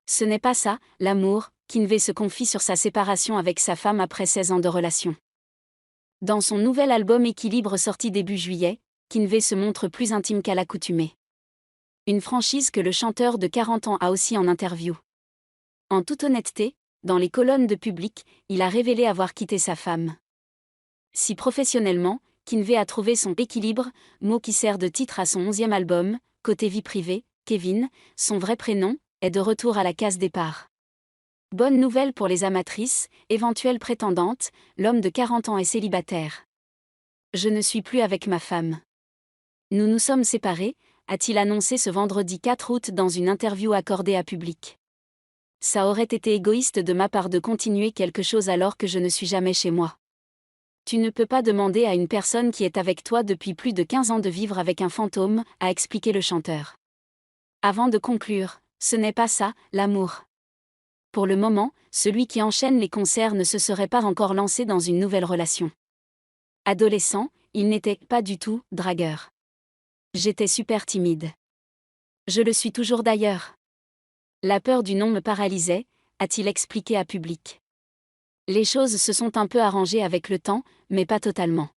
Ce n'est pas ça, l'amour, Kinvey se confie sur sa séparation avec sa femme après 16 ans de relation. Dans son nouvel album Équilibre sorti début juillet, Kinvey se montre plus intime qu'à l'accoutumée. Une franchise que le chanteur de 40 ans a aussi en interview. En toute honnêteté, dans les colonnes de Public, il a révélé avoir quitté sa femme. Si professionnellement, Kinvey a trouvé son équilibre, mot qui sert de titre à son 11e album, côté vie privée, Kevin, son vrai prénom, est de retour à la case départ. Bonne nouvelle pour les amatrices, éventuelles prétendantes, l'homme de 40 ans est célibataire. Je ne suis plus avec ma femme. Nous nous sommes séparés, a-t-il annoncé ce vendredi 4 août dans une interview accordée à Public. Ça aurait été égoïste de ma part de continuer quelque chose alors que je ne suis jamais chez moi. Tu ne peux pas demander à une personne qui est avec toi depuis plus de 15 ans de vivre avec un fantôme, a expliqué le chanteur. Avant de conclure, ce n'est pas ça, l'amour. Pour le moment, celui qui enchaîne les concerts ne se serait pas encore lancé dans une nouvelle relation. Adolescent, il n'était pas du tout dragueur. J'étais super timide. Je le suis toujours d'ailleurs. La peur du non me paralysait, a-t-il expliqué à Public. Les choses se sont un peu arrangées avec le temps, mais pas totalement.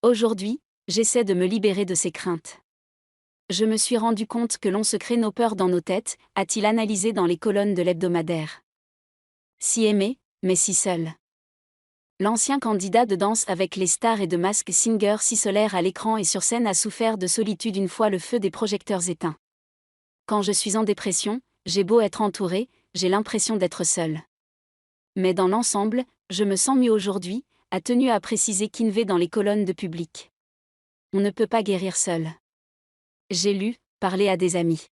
Aujourd'hui, j'essaie de me libérer de ces craintes. Je me suis rendu compte que l'on se crée nos peurs dans nos têtes, a-t-il analysé dans les colonnes de l'hebdomadaire. Si aimé, mais si seul. L'ancien candidat de Danse avec les stars et de Masked Singer si solaire à l'écran et sur scène a souffert de solitude une fois le feu des projecteurs éteint. Quand je suis en dépression, j'ai beau être entouré, j'ai l'impression d'être seul. Mais dans l'ensemble, je me sens mieux aujourd'hui, a tenu à préciser Kinvey dans les colonnes de Public. On ne peut pas guérir seul. J'ai lu, parlé à des amis.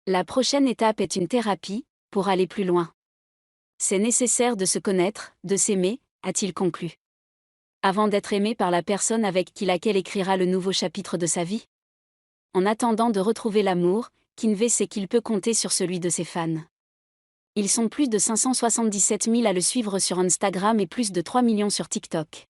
La prochaine étape est une thérapie, pour aller plus loin. C'est nécessaire de se connaître, de s'aimer, a-t-il conclu. Avant d'être aimé par la personne avec qui laquelle écrira le nouveau chapitre de sa vie. En attendant de retrouver l'amour, Kinvey sait qu'il peut compter sur celui de ses fans. Ils sont plus de 577 000 à le suivre sur Instagram et plus de 3 millions sur TikTok.